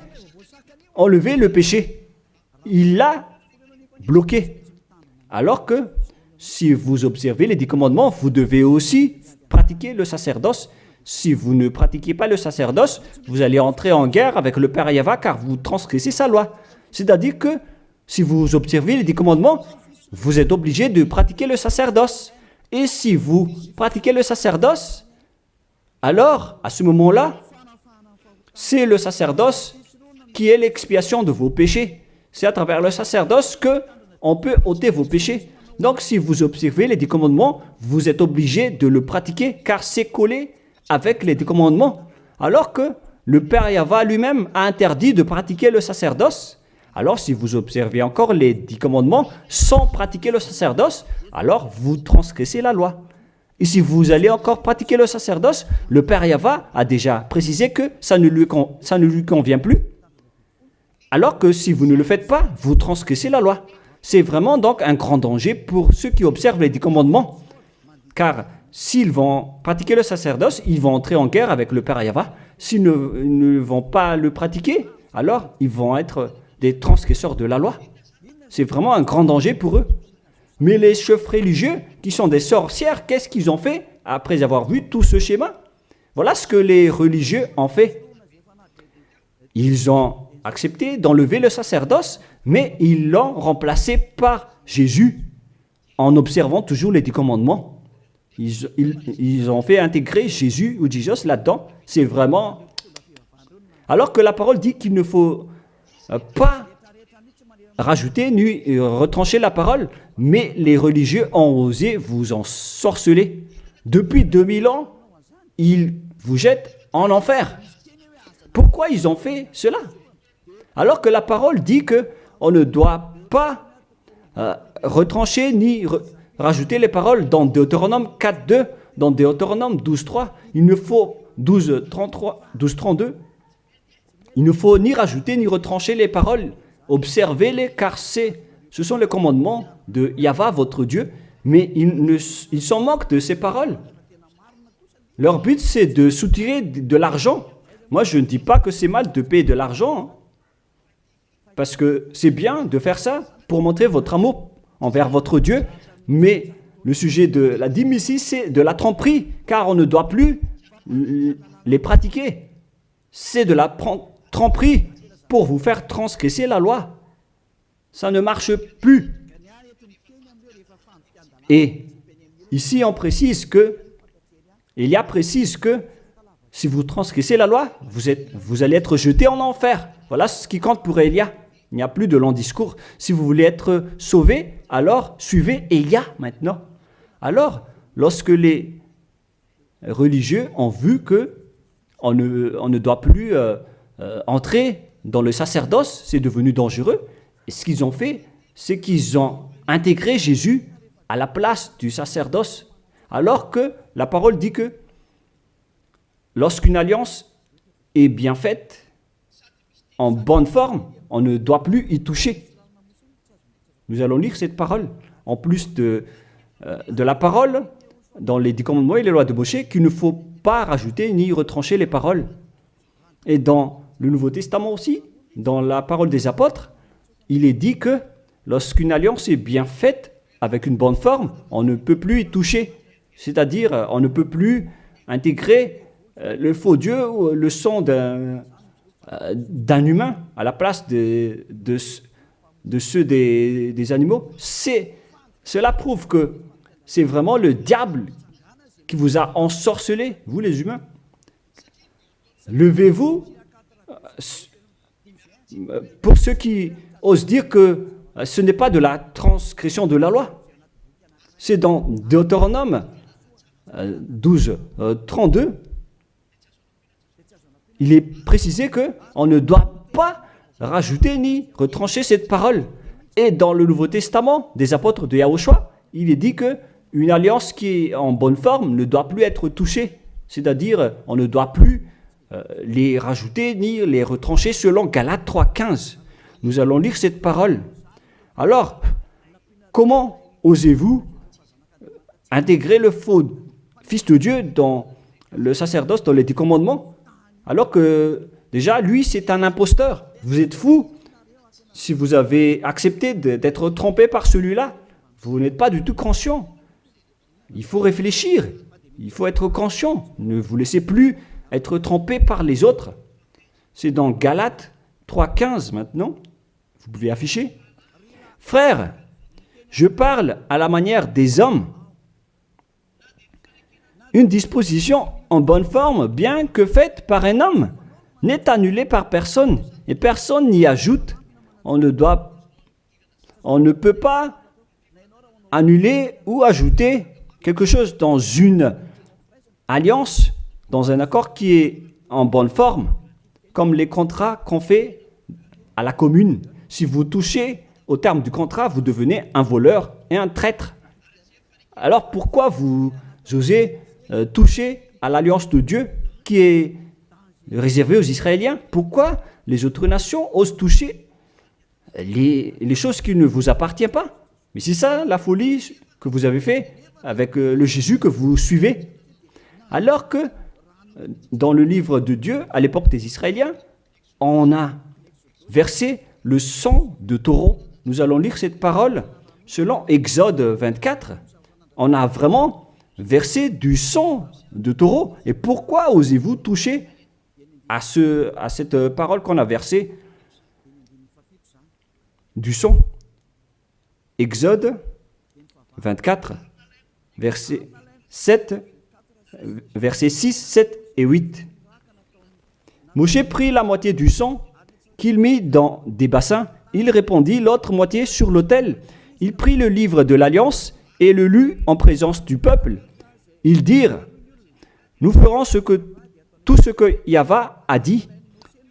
enlever le péché. Il l'a bloqué. Alors que si vous observez les 10 commandements, vous devez aussi pratiquer le sacerdoce. Si vous ne pratiquez pas le sacerdoce, vous allez entrer en guerre avec le Père Yahva car vous transgressez sa loi. C'est-à-dire que si vous observez les 10 commandements, vous êtes obligé de pratiquer le sacerdoce. Et si vous pratiquez le sacerdoce, alors à ce moment-là, c'est le sacerdoce qui est l'expiation de vos péchés. C'est à travers le sacerdoce qu'on peut ôter vos péchés. Donc si vous observez les 10 commandements, vous êtes obligé de le pratiquer car c'est collé avec les 10 commandements. Alors que le Père Yahva lui-même a interdit de pratiquer le sacerdoce. Alors si vous observez encore les 10 commandements sans pratiquer le sacerdoce, alors vous transgressez la loi. Et si vous allez encore pratiquer le sacerdoce, le Père Yahva a déjà précisé que ça ne lui convient plus. Alors que si vous ne le faites pas, vous transgressez la loi. C'est vraiment donc un grand danger pour ceux qui observent les 10 commandements. Car s'ils vont pratiquer le sacerdoce, ils vont entrer en guerre avec le Père Yahva. S'ils ne vont pas le pratiquer, alors ils vont être des transgresseurs de la loi. C'est vraiment un grand danger pour eux. Mais les chefs religieux, qui sont des sorcières, qu'est-ce qu'ils ont fait après avoir vu tout ce schéma? Voilà ce que les religieux ont fait. Ils ont accepté d'enlever le sacerdoce, mais ils l'ont remplacé par Jésus en observant toujours les 10 commandements. Ils ont fait intégrer Jésus ou Jesus là-dedans. C'est vraiment... Alors que la parole dit qu'il ne faut pas rajouter ni retrancher la parole, mais les religieux ont osé vous ensorceler. Depuis 2000 ans, ils vous jettent en enfer. Pourquoi ils ont fait cela? Alors que la parole dit qu'on ne doit pas retrancher ni rajouter les paroles dans Deutéronome 4.2, dans Deutéronome 12.3, il ne faut 12.32, il ne faut ni rajouter ni retrancher les paroles. Observez-les car ce sont les commandements de Yahva, votre Dieu, mais ils s'en moquent de ces paroles. Leur but, c'est de soutirer de l'argent. Moi, je ne dis pas que c'est mal de payer de l'argent, hein, parce que c'est bien de faire ça pour montrer votre amour envers votre Dieu, mais le sujet de la dîme ici, c'est de la tromperie, car on ne doit plus les pratiquer. C'est de la tromperie pour vous faire transgresser la loi. Ça ne marche plus. Et ici, on précise que, Élia précise que si vous transgressez la loi, vous allez être jeté en enfer. Voilà ce qui compte pour Élia. Il n'y a plus de long discours. Si vous voulez être sauvé, alors suivez Élia maintenant. Alors, lorsque les religieux ont vu qu'on ne doit plus entrer dans le sacerdoce, c'est devenu dangereux, et ce qu'ils ont fait, c'est qu'ils ont intégré Jésus à la place du sacerdoce, alors que la parole dit que lorsqu'une alliance est bien faite, en bonne forme, on ne doit plus y toucher. Nous allons lire cette parole. En plus de la parole, dans les 10 commandements et les lois de Moïse, qu'il ne faut pas rajouter ni retrancher les paroles. Et dans le Nouveau Testament aussi, dans la parole des apôtres, il est dit que lorsqu'une alliance est bien faite, avec une bonne forme, on ne peut plus y toucher. C'est-à-dire, on ne peut plus intégrer le faux Dieu ou le sang d'un humain à la place de ceux des animaux. Cela prouve que c'est vraiment le diable qui vous a ensorcelé, vous les humains. Levez-vous. Pour ceux qui osent dire que ce n'est pas de la transgression de la loi. C'est dans Deutéronome 12, 32. Il est précisé qu'on ne doit pas rajouter ni retrancher cette parole. Et dans le Nouveau Testament des apôtres de Yahushua, il est dit qu'une alliance qui est en bonne forme ne doit plus être touchée. C'est-à-dire, on ne doit plus les rajouter ni les retrancher selon Galates 3.15. Nous allons lire cette parole. Alors, comment osez-vous intégrer le faux Fils de Dieu dans le sacerdoce, dans les 10 commandements, alors que déjà, lui, c'est un imposteur. Vous êtes fou. Si vous avez accepté d'être trompé par celui-là, vous n'êtes pas du tout conscient. Il faut réfléchir. Il faut être conscient. Ne vous laissez plus être trompé par les autres. C'est dans Galates 3,15 maintenant. Vous pouvez afficher. Frères, je parle à la manière des hommes. Une disposition en bonne forme, bien que faite par un homme, n'est annulée par personne et personne n'y ajoute. On ne peut pas annuler ou ajouter quelque chose dans une alliance, dans un accord qui est en bonne forme, comme les contrats qu'on fait à la commune. Si vous touchez au terme du contrat, vous devenez un voleur et un traître. Alors pourquoi vous osez toucher à l'alliance de Dieu qui est réservée aux Israéliens? Pourquoi les autres nations osent toucher les choses qui ne vous appartiennent pas? Mais c'est ça la folie que vous avez fait avec le Jésus que vous suivez. Alors que dans le livre de Dieu, à l'époque des Israéliens, on a versé le sang de taureau. Nous allons lire cette parole selon Exode 24. On a vraiment versé du sang de taureau. Et pourquoi osez-vous toucher à cette parole qu'on a versée du sang? Exode 24, versets 6, 7 et 8. Moshe prit la moitié du sang qu'il mit dans des bassins. Il répandit l'autre moitié sur l'autel. Il prit le livre de l'Alliance et le lut en présence du peuple. Ils dirent, nous ferons tout ce que Yahva a dit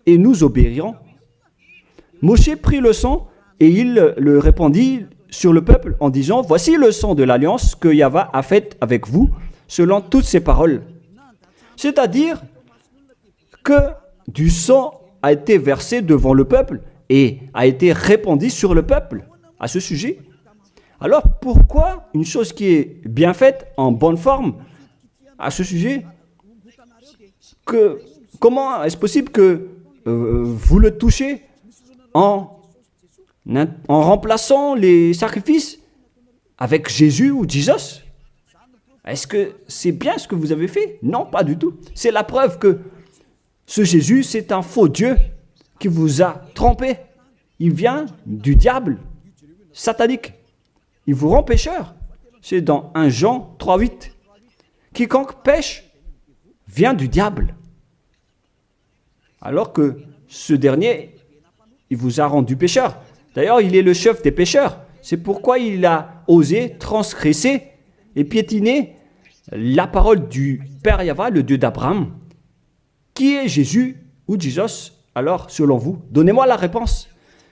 et nous obéirons. Moshe prit le sang et il le répandit sur le peuple en disant, voici le sang de l'Alliance que Yahva a faite avec vous selon toutes ces paroles. C'est-à-dire que du sang a été versé devant le peuple et a été répandu sur le peuple à ce sujet. Alors pourquoi une chose qui est bien faite, en bonne forme, à ce sujet, comment est-ce possible que vous le touchez en remplaçant les sacrifices avec Jésus ou Jesus? Est-ce que c'est bien ce que vous avez fait? Non, pas du tout. C'est la preuve que ce Jésus, c'est un faux Dieu qui vous a trompé. Il vient du diable satanique. Il vous rend pécheur. C'est dans 1 Jean 3,8. Quiconque pêche vient du diable. Alors que ce dernier, il vous a rendu pécheur. D'ailleurs, il est le chef des pécheurs. C'est pourquoi il a osé transgresser et piétiner la parole du Père Yahva, le Dieu d'Abraham. Qui est Jésus ou Jesus? Alors, selon vous, donnez-moi la réponse.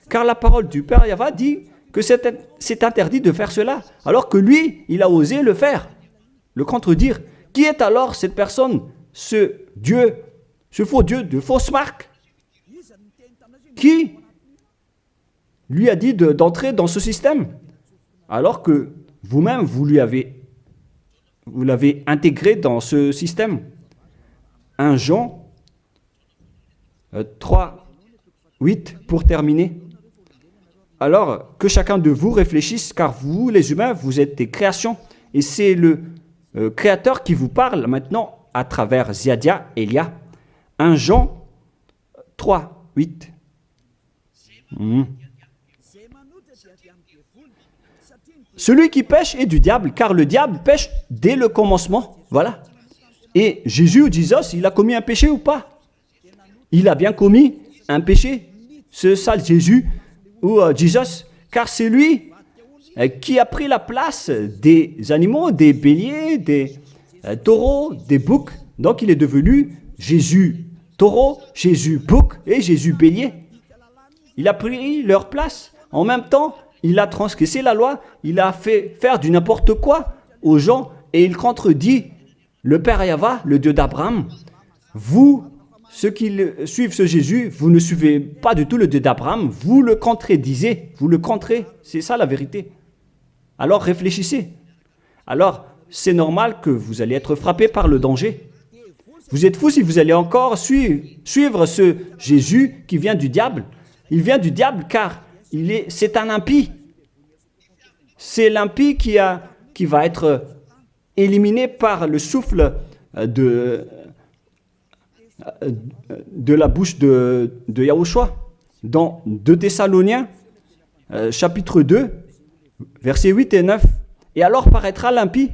Car la parole du Père Yahva dit que c'est interdit de faire cela, alors que lui, il a osé le faire, le contredire. Qui est alors cette personne, ce Dieu, ce faux Dieu de fausse marque, qui lui a dit d'entrer dans ce système, alors que vous-même, vous l'avez intégré dans ce système. 1 Jean 3, 8, pour terminer. Alors, que chacun de vous réfléchisse, car vous, les humains, vous êtes des créations. Et c'est le Créateur qui vous parle maintenant à travers Ziadia Elia. 1 Jean 3, 8. Celui qui pêche est du diable, car le diable pêche dès le commencement. Voilà. Et Jésus ou Jesus, il a commis un péché ou pas? Il a bien commis un péché, ce sale Jésus ou Jesus, car c'est lui qui a pris la place des animaux, des béliers, des taureaux, des boucs. Donc il est devenu Jésus taureau, Jésus bouc et Jésus bélier. Il a pris leur place. En même temps, il a transgressé la loi, il a fait faire du n'importe quoi aux gens et il contredit le Père Yahva, le Dieu d'Abraham. Vous, ceux qui suivent ce Jésus, vous ne suivez pas du tout le Dieu d'Abraham, vous le contredisez, vous le contrez, c'est ça la vérité. Alors réfléchissez. Alors, c'est normal que vous allez être frappé par le danger. Vous êtes fous si vous allez encore suivre ce Jésus qui vient du diable. Il vient du diable car c'est un impie. C'est l'impie qui va être éliminé par le souffle de la bouche de Yahushua. Dans 2 Thessaloniens, chapitre 2, versets 8 et 9. Et alors paraîtra l'impie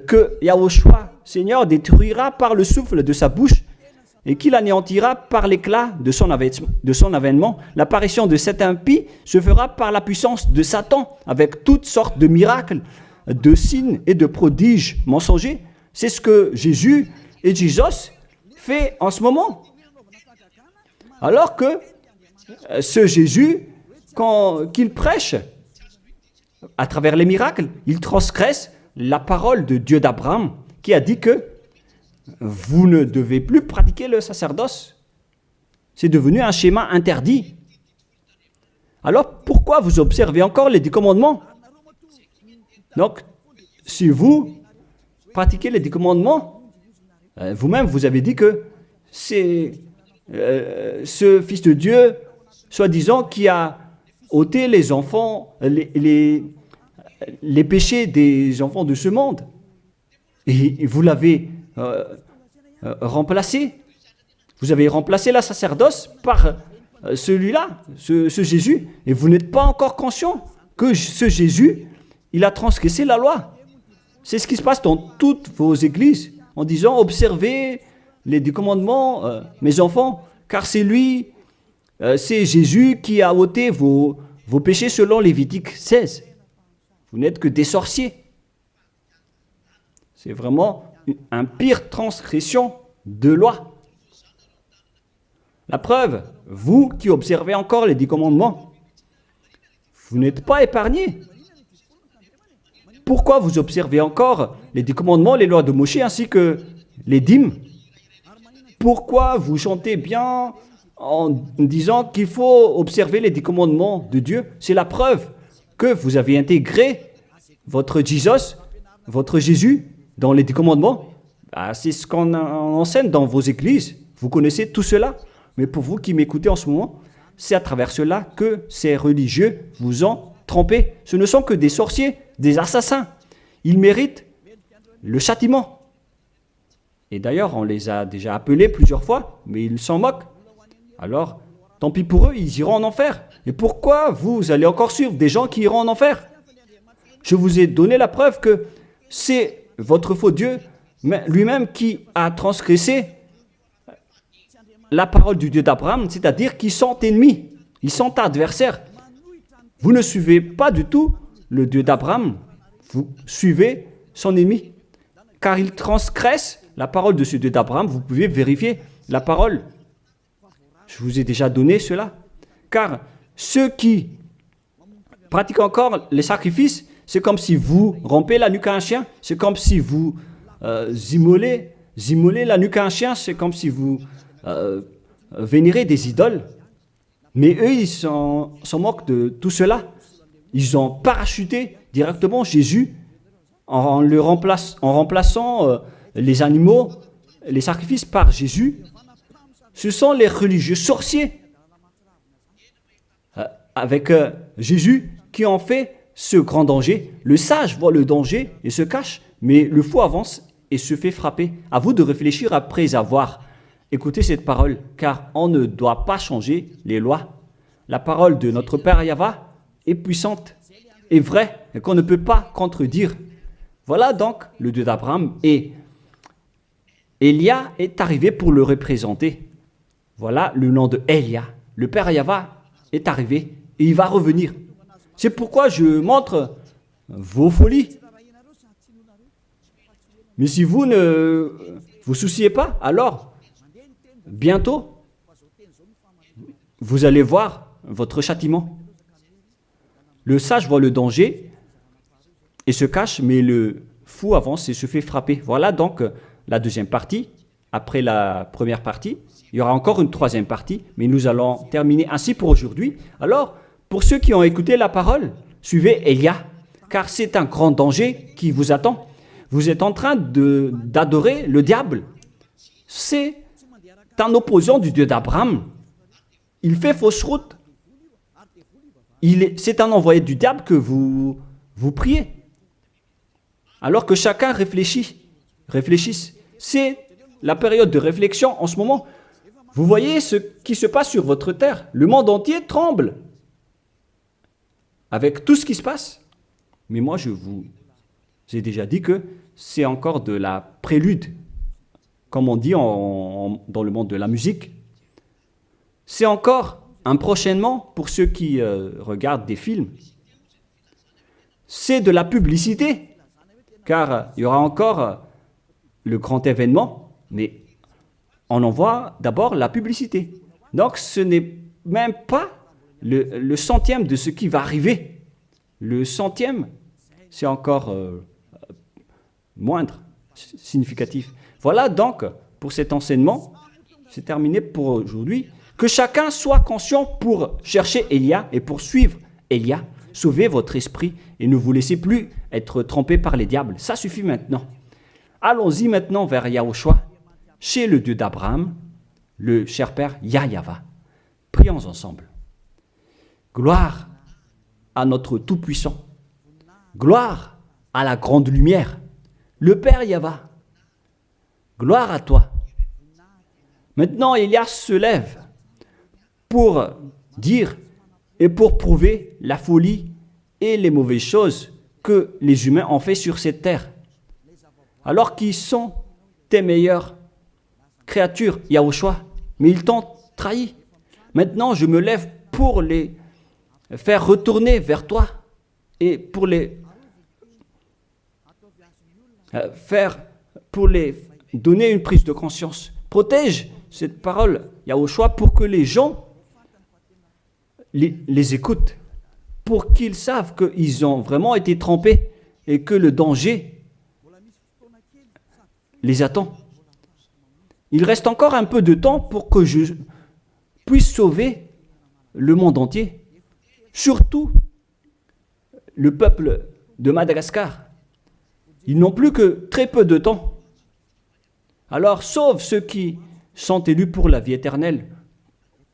que Yahushua, Seigneur, détruira par le souffle de sa bouche et qu'il anéantira par l'éclat de son avènement. L'apparition de cet impie se fera par la puissance de Satan, avec toutes sortes de miracles, de signes et de prodiges mensongers. C'est ce que Jésus et Jesus fait en ce moment. Alors que ce Jésus, qu'il prêche à travers les miracles, il transgresse la parole de Dieu d'Abraham, qui a dit que vous ne devez plus pratiquer le sacerdoce. C'est devenu un schéma interdit. Alors, pourquoi vous observez encore les 10 commandements? Donc, si vous pratiquez les 10 commandements, vous-même, vous avez dit que c'est ce Fils de Dieu, soi-disant, qui a ôté les enfants, les péchés des enfants de ce monde. Et vous l'avez remplacé. Vous avez remplacé la sacerdoce par celui-là, ce Jésus. Et vous n'êtes pas encore conscient que ce Jésus, il a transgressé la loi. C'est ce qui se passe dans toutes vos églises, en disant, observez les 10 commandements, mes enfants, car c'est lui, c'est Jésus qui a ôté vos péchés selon Lévitique 16. Vous n'êtes que des sorciers. C'est vraiment une pire transgression de loi. La preuve, vous qui observez encore les 10 commandements, vous n'êtes pas épargnés. Pourquoi vous observez encore les 10 commandements, les lois de Moïse ainsi que les dîmes? Pourquoi vous chantez bien en disant qu'il faut observer les 10 commandements de Dieu? C'est la preuve que vous avez intégré votre Jesus, votre Jésus, dans les 10 commandements. C'est ce qu'on enseigne dans vos églises. Vous connaissez tout cela. Mais pour vous qui m'écoutez en ce moment, c'est à travers cela que ces religieux vous ont trompé. Ce ne sont que des sorciers, des assassins. Ils méritent le châtiment. Et d'ailleurs, on les a déjà appelés plusieurs fois, mais ils s'en moquent. Alors, tant pis pour eux, ils iront en enfer. Et pourquoi vous allez encore suivre des gens qui iront en enfer? Je vous ai donné la preuve que c'est votre faux Dieu lui-même qui a transgressé la parole du Dieu d'Abraham, c'est-à-dire qu'ils sont ennemis, ils sont adversaires. Vous ne suivez pas du tout le Dieu d'Abraham, vous suivez son ennemi, car il transgresse la parole de ce Dieu d'Abraham. Vous pouvez vérifier la parole. Je vous ai déjà donné cela. Car ceux qui pratiquent encore les sacrifices, c'est comme si vous rompez la nuque à un chien, c'est comme si vous immolez la nuque à un chien, c'est comme si vous vénérez des idoles. Mais eux, ils s'en moquent de tout cela. Ils ont parachuté directement Jésus en remplaçant les animaux, les sacrifices par Jésus. Ce sont les religieux sorciers avec Jésus qui ont fait ce grand danger. Le sage voit le danger et se cache, mais le fou avance et se fait frapper. À vous de réfléchir après avoir écouté cette parole, car on ne doit pas changer les lois. La parole de notre Père Yahva est puissante et vraie et qu'on ne peut pas contredire. Voilà donc le Dieu d'Abraham, et Élia est arrivé pour le représenter. Voilà le nom de Élia. Le Père Yahva est arrivé et il va revenir. C'est pourquoi je montre vos folies. Mais si vous ne vous souciez pas, alors bientôt vous allez voir votre châtiment. Le sage voit le danger et se cache, mais le fou avance et se fait frapper. Voilà donc la deuxième partie. Après la première partie, il y aura encore une troisième partie, mais nous allons terminer ainsi pour aujourd'hui. Alors, pour ceux qui ont écouté la parole, suivez Élia, car c'est un grand danger qui vous attend. Vous êtes en train d'adorer le diable. C'est un opposant du Dieu d'Abraham. Il fait fausse route. C'est un envoyé du diable que vous priez. Alors que chacun réfléchisse. C'est la période de réflexion en ce moment. Vous voyez ce qui se passe sur votre terre. Le monde entier tremble avec tout ce qui se passe. Mais moi, je vous ai déjà dit que c'est encore de la prélude, comme on dit dans le monde de la musique. C'est encore un prochainement pour ceux qui regardent des films. C'est de la publicité, car il y aura encore le grand événement, mais on en voit d'abord la publicité. Donc ce n'est même pas le centième de ce qui va arriver. Le centième, c'est encore moindre, significatif. Voilà donc pour cet enseignement, c'est terminé pour aujourd'hui. Que chacun soit conscient pour chercher Élia et pour suivre Élia. Sauvez votre esprit et ne vous laissez plus être trompé par les diables. Ça suffit maintenant. Allons-y maintenant vers Yahushua, chez le Dieu d'Abraham, le cher Père Yahweh. Prions ensemble. Gloire à notre Tout-Puissant. Gloire à la grande lumière, le Père Yahweh. Gloire à toi. Maintenant, Élia se lève pour dire et pour prouver la folie et les mauvaises choses que les humains ont fait sur cette terre. Alors qu'ils sont tes meilleures créatures, Yahushua, mais ils t'ont trahi. Maintenant, je me lève pour les faire retourner vers toi et pour les donner une prise de conscience. Protège cette parole, Yahushua, pour que les gens les écoutent, pour qu'ils savent qu'ils ont vraiment été trompés et que le danger les attend. Il reste encore un peu de temps pour que je puisse sauver le monde entier, surtout le peuple de Madagascar. Ils n'ont plus que très peu de temps. Alors sauve ceux qui sont élus pour la vie éternelle.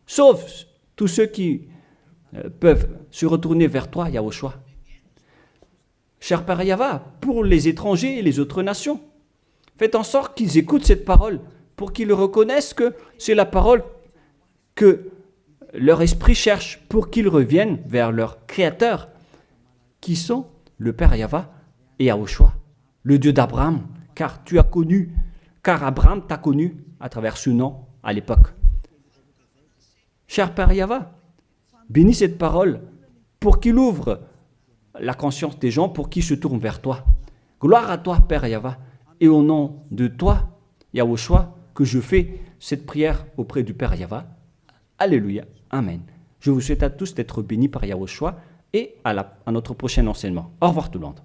Sauve tous ceux qui peuvent se retourner vers toi, Yahushua. Cher Père Yahweh, pour les étrangers et les autres nations, faites en sorte qu'ils écoutent cette parole, pour qu'ils reconnaissent que c'est la parole que leur esprit cherche, pour qu'ils reviennent vers leur Créateur, qui sont le Père Yahweh et Yahushua, le Dieu d'Abraham, car Abraham t'a connu à travers ce nom à l'époque. Cher Père Yahweh, bénis cette parole pour qu'il ouvre la conscience des gens, pour qu'ils se tournent vers toi. Gloire à toi, Père Yahweh, et au nom de toi, Yahushua, que je fais cette prière auprès du Père Yahweh. Alléluia. Amen. Je vous souhaite à tous d'être bénis par Yahushua et à notre prochain enseignement. Au revoir tout le monde.